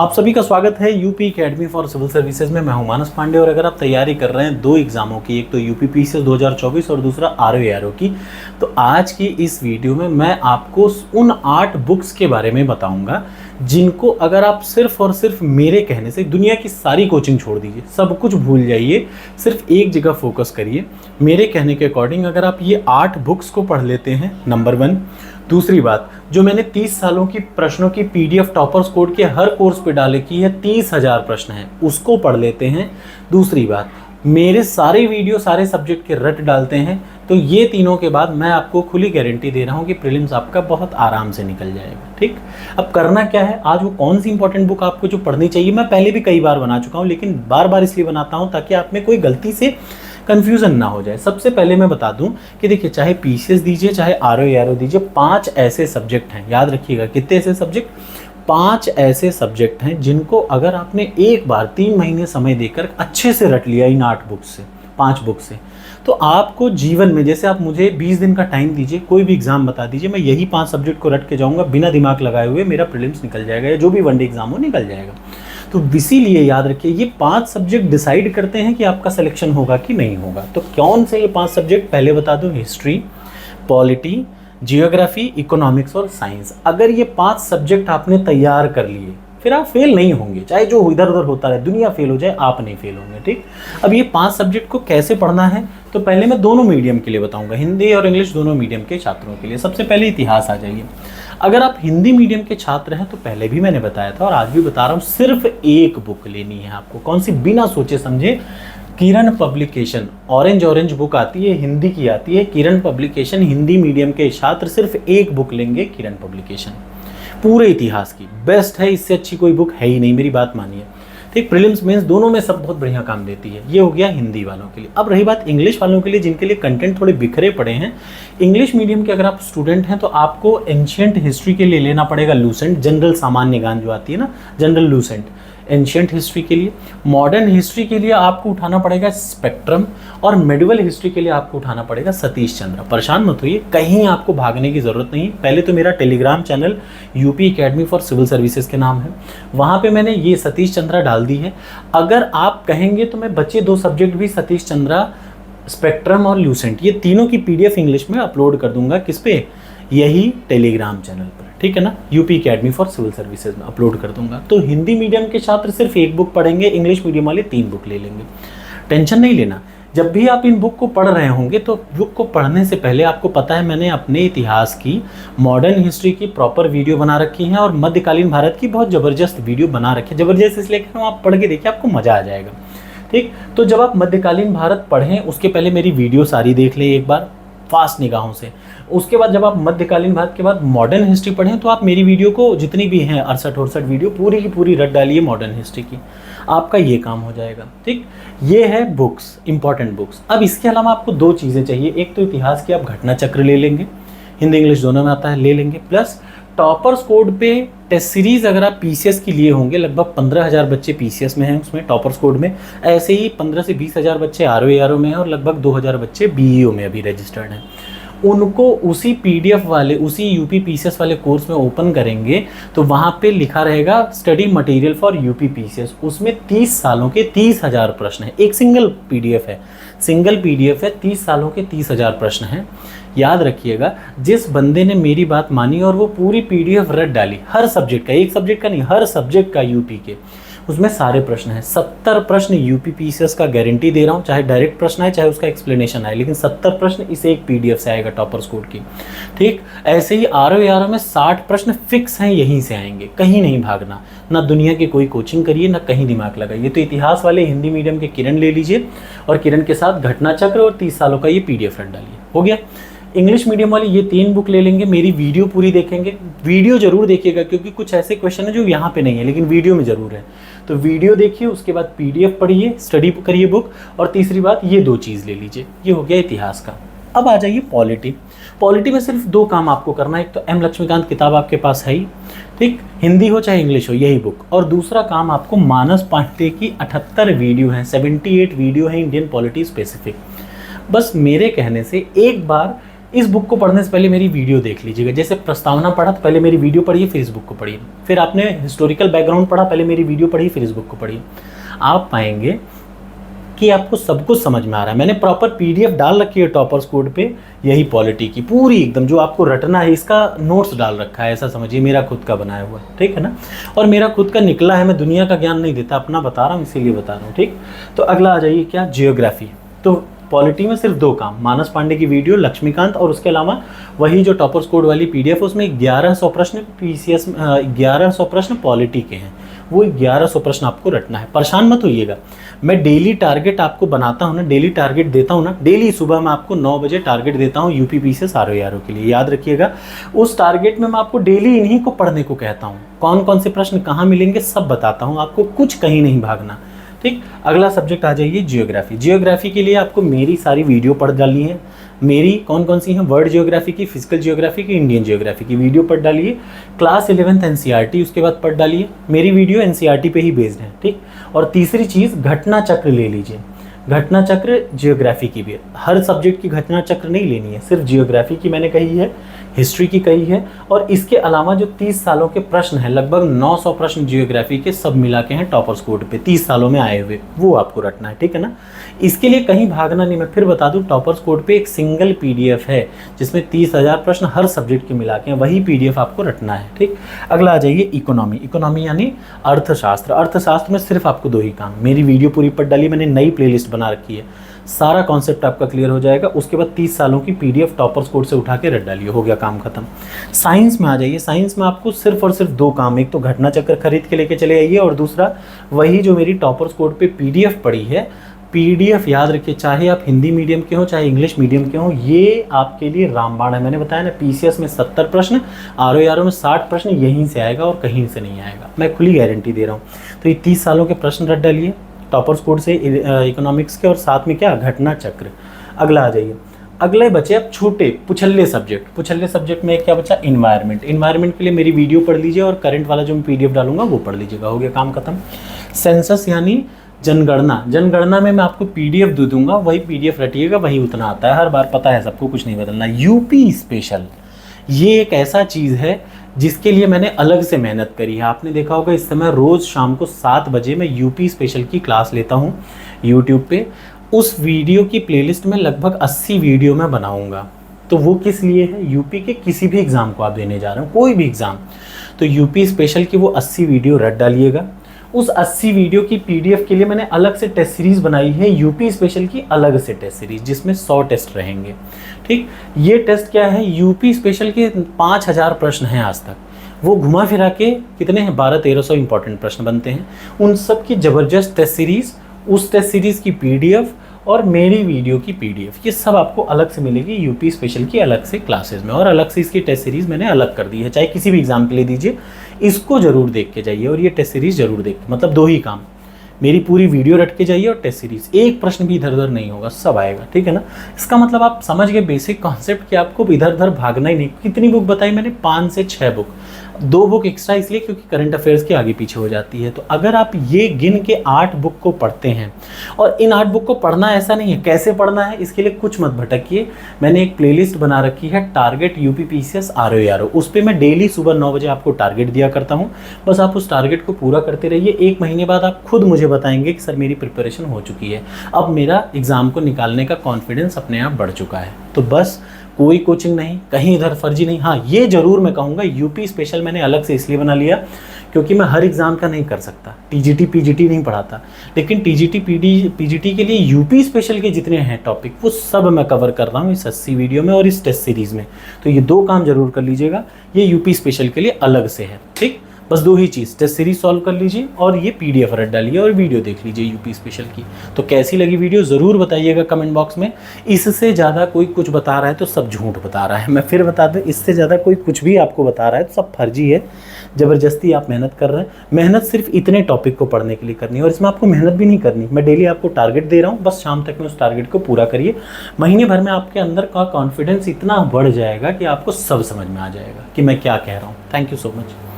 आप सभी का स्वागत है UP Academy for Civil Services में। मैं हूं मानस पांडे और अगर आप तैयारी कर रहे हैं दो एग्जामों की, एक तो यूपी पीसीएस 2024 और दूसरा आरओ की, तो आज की इस वीडियो में मैं आपको उन 8 बुक्स के बारे में बताऊंगा जिनको अगर आप सिर्फ और सिर्फ मेरे कहने से दुनिया की सारी कोचिंग छोड़ दीजिए, सब कुछ भूल जाइए, सिर्फ एक जगह फोकस करिए। मेरे कहने के अकॉर्डिंग अगर आप ये 8 बुक्स को पढ़ लेते हैं, नंबर 1। दूसरी बात, जो मैंने 30 सालों की प्रश्नों की पीडीएफ टॉपर्स कोड के हर कोर्स पे डाले की है, 30,000 प्रश्न हैं, उसको पढ़ लेते हैं। दूसरी बात, मेरे सारे वीडियो सारे सब्जेक्ट के रट डालते हैं, तो ये तीनों के बाद मैं आपको खुली गारंटी दे रहा हूँ कि प्रीलिम्स आपका बहुत आराम से निकल जाएगा। ठीक, अब करना क्या है, आज वो कौन सी इंपॉर्टेंट बुक आपको जो पढ़नी चाहिए, मैं पहले भी कई बार बना चुका हूँ, लेकिन बार बार इसलिए बनाता हूँ ताकि आप में कोई गलती से कंफ्यूजन ना हो जाए। सबसे पहले मैं बता दूं कि देखिए, चाहे पीसीएस दीजिए चाहे आरओ दीजिए, 5 ऐसे सब्जेक्ट हैं, याद रखिएगा। कितने ऐसे सब्जेक्ट? 5 ऐसे सब्जेक्ट हैं जिनको अगर आपने एक बार 3 महीने समय देकर अच्छे से रट लिया इन 8 बुक से, 5 बुक से, तो आपको जीवन में, जैसे आप मुझे 20 दिन का टाइम दीजिए, कोई भी एग्जाम बता दीजिए, मैं यही 5 सब्जेक्ट को रट के जाऊंगा, बिना दिमाग लगाए हुए मेरा प्रीलिम्स निकल जाएगा या जो भी वनडे एग्जाम हो निकल जाएगा। तो इसीलिए याद रखिए, ये 5 सब्जेक्ट डिसाइड करते हैं कि आपका सिलेक्शन होगा कि नहीं होगा। तो कौन से ये 5 सब्जेक्ट, पहले बता दूं, हिस्ट्री, पॉलिटी, जियोग्राफी, इकोनॉमिक्स और साइंस। अगर ये 5 सब्जेक्ट आपने तैयार कर लिए, फिर आप फेल नहीं होंगे, चाहे जो इधर उधर होता रहे, दुनिया फेल हो जाए, आप नहीं फेल होंगे। ठीक, अब ये 5 सब्जेक्ट को कैसे पढ़ना है, तो पहले मैं दोनों मीडियम के लिए बताऊंगा, हिंदी और इंग्लिश दोनों मीडियम के छात्रों के लिए। सबसे पहले इतिहास आ जाइए। अगर आप हिंदी मीडियम के छात्र हैं तो पहले भी मैंने बताया था और आज भी बता रहा हूँ, सिर्फ एक बुक लेनी है आपको। कौन सी? बिना सोचे समझे, किरण पब्लिकेशन, ऑरेंज बुक आती है, हिंदी की आती है, किरण पब्लिकेशन। हिंदी मीडियम के छात्र सिर्फ एक बुक लेंगे, किरण पब्लिकेशन, पूरे इतिहास की बेस्ट है, इससे अच्छी कोई बुक है ही नहीं, मेरी बात मानिए। ठीक, प्रीलिम्स मेंस दोनों में सब बहुत बढ़िया काम देती है। ये हो गया हिंदी वालों के लिए। अब रही बात इंग्लिश वालों के लिए, जिनके लिए कंटेंट थोड़े बिखरे पड़े हैं। इंग्लिश मीडियम के अगर आप स्टूडेंट हैं तो आपको एंशिएंट हिस्ट्री के लिए लेना पड़ेगा लूसेंट, जनरल सामान्य ज्ञान जो आती है ना, जनरल लूसेंट, एंशिएंट हिस्ट्री के लिए। मॉडर्न हिस्ट्री के लिए आपको उठाना पड़ेगा स्पेक्ट्रम, और मेडिवल हिस्ट्री के लिए आपको उठाना पड़ेगा सतीश चंद्र। परेशान मत होइए, कहीं आपको भागने की ज़रूरत नहीं। पहले तो मेरा Telegram channel UP Academy for Civil Services के नाम है, वहाँ पे मैंने ये सतीश चंद्रा डाल दी है। अगर आप कहेंगे तो मैं बचे 2 सब्जेक्ट भी, सतीश चंद्रा, स्पेक्ट्रम और लूसेंट, ये तीनों की पीडीएफ इंग्लिश में अपलोड कर दूंगा। किस पे? यही टेलीग्राम चैनल पर, ठीक है ना, UP Academy for Civil Services में अपलोड कर दूंगा। तो हिंदी मीडियम के छात्र सिर्फ एक बुक पढ़ेंगे, इंग्लिश मीडियम वाले 3 बुक ले लेंगे। टेंशन नहीं लेना, जब भी आप इन बुक को पढ़ रहे होंगे तो बुक को पढ़ने से पहले आपको पता है मैंने अपने इतिहास की, मॉडर्न हिस्ट्री की प्रॉपर वीडियो बना रखी है और मध्यकालीन भारत की बहुत ज़बरदस्त वीडियो बना रखी है। ज़बरदस्त इसलिए कह रहा हूँ, आप पढ़ के देखिए, आपको मज़ा आ जाएगा। ठीक, तो जब आप मध्यकालीन भारत पढ़ें उसके पहले मेरी वीडियो सारी देख लें एक बार फास्ट निगाहों से। उसके बाद जब आप मध्यकालीन भारत के बाद मॉडर्न हिस्ट्री पढ़ें तो आप मेरी वीडियो को, जितनी भी हैं 68-68 वीडियो, पूरी की पूरी रट डालिए मॉडर्न हिस्ट्री की, आपका ये काम हो जाएगा। ठीक, ये है बुक्स, इंपॉर्टेंट बुक्स। अब इसके अलावा आपको 2 चीज़ें चाहिए, एक तो इतिहास की आप घटना चक्र ले लेंगे, हिंदी इंग्लिश दोनों में आता है, ले लेंगे, प्लस टॉपर्स कोड पे टेस्ट सीरीज़ अगर आप पीसीएस के लिए होंगे, लगभग 15,000 बच्चे पीसीएस में हैं उसमें, टॉपर्स कोड में। ऐसे ही 15 से 20,000 बच्चे आरओ में हैं और लगभग 2,000 बच्चे बीईओ में अभी रजिस्टर्ड हैं। उनको उसी पीडीएफ वाले, उसी यूपी पीसीएस वाले कोर्स में ओपन करेंगे तो वहाँ पे लिखा रहेगा study material for UP PCS. उसमें 30 सालों के 30,000 प्रश्न हैं, एक सिंगल पीडीएफ है, 30 सालों के 30,000 प्रश्न हैं। याद रखिएगा, जिस बंदे ने मेरी बात मानी और वो पूरी पीडीएफ रट डाली, हर सब्जेक्ट का, एक सब्जेक्ट का नहीं, हर सब्जेक्ट का यूपी के, उसमें सारे प्रश्न हैं, 70 प्रश्न यूपी पीसीएस का गारंटी दे रहा हूँ, चाहे डायरेक्ट प्रश्न आए चाहे उसका एक्सप्लेनेशन आए, लेकिन 70 प्रश्न इस एक पीडीएफ से आएगा टॉपर्स कोड की। ठीक, ऐसे ही आरओ में 60 प्रश्न फिक्स हैं, यहीं से आएंगे, कहीं नहीं भागना, ना दुनिया की कोई कोचिंग करिए, ना कहीं दिमाग लगाइए। तो इतिहास वाले हिंदी मीडियम के किरण ले लीजिए और किरण के साथ घटना चक्र और 30 सालों का ये पीडीएफ रट डालिए, हो गया। इंग्लिश मीडियम वाले ये 3 बुक ले लेंगे, मेरी वीडियो पूरी देखेंगे, वीडियो जरूर देखिएगा क्योंकि कुछ ऐसे क्वेश्चन है जो यहाँ पे नहीं है लेकिन वीडियो में जरूर है, तो वीडियो देखिए, उसके बाद पीडीएफ पढ़िए, स्टडी करिए बुक, और तीसरी बात ये 2 चीज़ ले लीजिए। ये हो गया इतिहास का। अब आ जाइए पॉलिटी। पॉलिटी में सिर्फ 2 काम आपको करना है, एक तो एम लक्ष्मीकांत किताब आपके पास है ही, ठीक, हिंदी हो चाहे इंग्लिश हो, यही बुक, और दूसरा काम आपको मानस पांडे की 78 वीडियो हैं, 78 वीडियो हैं इंडियन पॉलिटी स्पेसिफिक। बस मेरे कहने से एक बार इस बुक को पढ़ने से पहले मेरी वीडियो देख लीजिएगा। जैसे प्रस्तावना पढ़ा तो पहले मेरी वीडियो पढ़िए, फिर इस बुक को पढ़िए। फिर आपने हिस्टोरिकल बैकग्राउंड पढ़ा, पहले मेरी वीडियो पढ़िए, फिर इस बुक को पढ़िए। आप पाएंगे कि आपको सब कुछ समझ में आ रहा है। मैंने प्रॉपर पीडीएफ डाल रखी है टॉपर्स कोड पे, यही पॉलिटी की पूरी एकदम जो आपको रटना है, इसका नोट्स डाल रखा है, ऐसा समझिए, मेरा खुद का बनाया हुआ है, ठीक है ना। और मेरा खुद का निकला है, मैं दुनिया का ज्ञान नहीं देता, अपना बता रहा हूँ, इसीलिए बता रहा हूँ, ठीक। तो अगला आ जाइए क्या, जियोग्राफी। तो पॉलिटी में सिर्फ 2 काम, मानस पांडे की वीडियो, लक्ष्मीकांत, और उसके अलावा वही जो टॉपर्स कोड वाली पीडीएफ, उसमें 1100 प्रश्न पीसीएस 1100 प्रश्न पॉलिटी के हैं, वो 1100 प्रश्न आपको रटना है। परेशान मत होइएगा, मैं डेली टारगेट आपको बनाता हूँ ना, डेली टारगेट देता हूँ ना, डेली सुबह मैं आपको 9 बजे टारगेट देता हूँ यूपी पीसीएस आरओ के लिए, याद रखिएगा। उस टारगेट में मैं आपको डेली इन्हीं को पढ़ने को कहता हूँ, कौन कौन से प्रश्न कहाँ मिलेंगे सब बताता हूँ आपको, कुछ कहीं नहीं भागना, ठीक। अगला सब्जेक्ट आ जाइए जियोग्राफी। जियोग्राफी के लिए आपको मेरी सारी वीडियो पढ़ डालनी है। मेरी कौन कौन सी हैं, वर्ल्ड जियोग्राफी की, फिजिकल जियोग्राफी की, इंडियन जियोग्राफी की वीडियो पढ़ डालिए। क्लास 11th एनसीईआरटी उसके बाद पढ़ डालिए, मेरी वीडियो एनसीईआरटी पे ही बेस्ड है, ठीक। और तीसरी चीज़ घटना चक्र ले लीजिए। घटना चक्र जियोग्राफी की भी है, हर सब्जेक्ट की घटना चक्र नहीं लेनी है, सिर्फ जियोग्राफी की मैंने कही है, हिस्ट्री की कही है, और इसके अलावा जो 30 सालों के प्रश्न हैं, लगभग 900 प्रश्न जियोग्राफी के सब मिला के हैं टॉपर्स कोड पे 30 सालों में आए हुए, वो आपको रटना है, ठीक है ना। इसके लिए कहीं भागना नहीं। मैं फिर बता दूं, टॉपर्स कोड पे एक सिंगल पीडीएफ है जिसमें 30,000 प्रश्न हर सब्जेक्ट के मिला के हैं, वही पीडीएफ आपको रटना है, ठीक। अगला आ जाइए इकोनॉमी। इकोनॉमी यानी अर्थशास्त्र। अर्थशास्त्र में सिर्फ आपको 2 ही काम, मेरी वीडियो पूरी पढ़ डाली, मैंने नई प्लेलिस्ट बना रखी है, सारा कॉन्सेप्ट आपका क्लियर हो जाएगा। उसके बाद 30 सालों की पीडीएफ टॉपर्स कोड से उठा के रट डालिए, हो गया काम खत्म। साइंस में आ जाइए। साइंस में आपको सिर्फ और सिर्फ 2 काम, एक तो घटना चक्र खरीद के लेके चले आइए, और दूसरा वही जो मेरी टॉपर्स कोड पे पीडीएफ पड़ी है, पीडीएफ याद रखिए, चाहे आप हिंदी मीडियम के हो चाहे इंग्लिश मीडियम के हो, ये आपके लिए रामबाण है। मैंने बताया ना, पीसीएस में 70 प्रश्न, आरओ में 60 प्रश्न यहीं से आएगा और कहीं से नहीं आएगा, मैं खुली गारंटी दे रहा हूँ। तो ये 30 सालों के प्रश्न रट डालिए टॉपर्स कोड से इकोनॉमिक्स के, और साथ में क्या, घटना चक्र। अगला आ जाइए, अगले बचे अब छोटे पुछल्ले सब्जेक्ट। पुछल्ले सब्जेक्ट में क्या बचा, इन्वायरमेंट। इन्वायरमेंट के लिए मेरी वीडियो पढ़ लीजिए, और करंट वाला जो मैं पीडीएफ डालूंगा वो पढ़ लीजिएगा, हो गया काम खत्म। सेंसस यानी जनगणना। जनगणना में मैं आपको पीडीएफ दे दूंगा, वही पीडीएफ रटिएगा, वही उतना आता है हर बार, पता है सबको, कुछ नहीं बदलना। यूपी स्पेशल, ये एक ऐसा चीज़ है जिसके लिए मैंने अलग से मेहनत करी है। आपने देखा होगा इस समय रोज़ शाम को 7 बजे मैं यूपी स्पेशल की क्लास लेता हूँ यूट्यूब पे। उस वीडियो की प्लेलिस्ट में लगभग 80 वीडियो मैं बनाऊँगा। तो वो किस लिए है, यूपी के किसी भी एग्ज़ाम को आप देने जा रहे हो, कोई भी एग्ज़ाम, तो यूपी स्पेशल की वो 80 वीडियो रट डालिएगा। उस 80 वीडियो की पीडीएफ के लिए मैंने अलग से टेस्ट सीरीज़ बनाई है, यूपी स्पेशल की अलग से टेस्ट सीरीज़, जिसमें 100 टेस्ट रहेंगे, ठीक। ये टेस्ट क्या है, यूपी स्पेशल के 5000 प्रश्न हैं आज तक, वो घुमा फिरा के कितने हैं, 1200-1300 इंपॉर्टेंट प्रश्न बनते हैं। उन सब की ज़बरदस्त टेस्ट सीरीज़, उस टेस्ट सीरीज़ की पीडीएफ और मेरी वीडियो की पीडीएफ, ये सब आपको अलग से मिलेगी यूपी स्पेशल की अलग से क्लासेस में, और अलग से इसकी टेस्ट सीरीज़ मैंने अलग कर दी है। चाहे किसी भी एग्जाम के लिए दीजिए, इसको ज़रूर देख के जाइए, और ये टेस्ट सीरीज़ ज़रूर देख, मतलब 2 ही काम, मेरी पूरी वीडियो रट के जाइए और टेस्ट सीरीज़, एक प्रश्न भी इधर उधर नहीं होगा, सब आएगा, ठीक है ना। इसका मतलब आप समझ गए बेसिक कॉन्सेप्ट कि आपको इधर उधर भागना ही नहीं। कितनी बुक बताई मैंने, 5 से 6 बुक, 2 बुक एक्स्ट्रा इसलिए क्योंकि करंट अफेयर्स के आगे पीछे हो जाती है। तो अगर आप ये गिन के 8 बुक को पढ़ते हैं, और इन 8 बुक को पढ़ना ऐसा नहीं है, कैसे पढ़ना है इसके लिए कुछ मत भटकिए। मैंने एक प्लेलिस्ट बना रखी है, टारगेट यूपी पीसीएस आरओ, उस पर मैं डेली सुबह 9 बजे आपको टारगेट दिया करता हूँ। बस आप उस टारगेट को पूरा करते रहिए, 1 महीने बाद आप खुद मुझे बताएंगे कि सर मेरी प्रिपरेशन हो चुकी है, अब मेरा एग्ज़ाम को निकालने का कॉन्फिडेंस अपने आप बढ़ चुका है। तो बस कोई कोचिंग नहीं, कहीं इधर फर्जी नहीं। हाँ, ये ज़रूर मैं कहूँगा, यूपी स्पेशल मैंने अलग से इसलिए बना लिया क्योंकि मैं हर एग्ज़ाम का नहीं कर सकता, टीजीटी पीजीटी नहीं पढ़ाता, लेकिन टीजीटी पीजीटी के लिए यूपी स्पेशल के जितने हैं टॉपिक, वो सब मैं कवर कर रहा हूँ इस 80 वीडियो में और इस टेस्ट सीरीज़ में। तो ये 2 काम जरूर कर लीजिएगा, ये यूपी स्पेशल के लिए अलग से है, ठीक। बस 2 ही चीज़, टेस्ट सीरीज सॉल्व कर लीजिए और ये पीडीएफ रट डालिए और वीडियो देख लीजिए यूपी स्पेशल की। तो कैसी लगी वीडियो ज़रूर बताइएगा कमेंट बॉक्स में। इससे ज़्यादा कोई कुछ बता रहा है तो सब झूठ बता रहा है। मैं फिर बता दूं, इससे ज़्यादा कोई कुछ भी आपको बता रहा है तो सब फर्जी है, ज़बरदस्ती आप मेहनत कर रहे हैं। मेहनत सिर्फ इतने टॉपिक को पढ़ने के लिए करनी है और इसमें आपको मेहनत भी नहीं करनी। मैं डेली आपको टारगेट दे रहा हूँ, बस शाम तक में उस टारगेट को पूरा करिए। महीने भर में आपके अंदर का कॉन्फिडेंस इतना बढ़ जाएगा कि आपको सब समझ में आ जाएगा कि मैं क्या कह रहा हूँ। Thank you so much.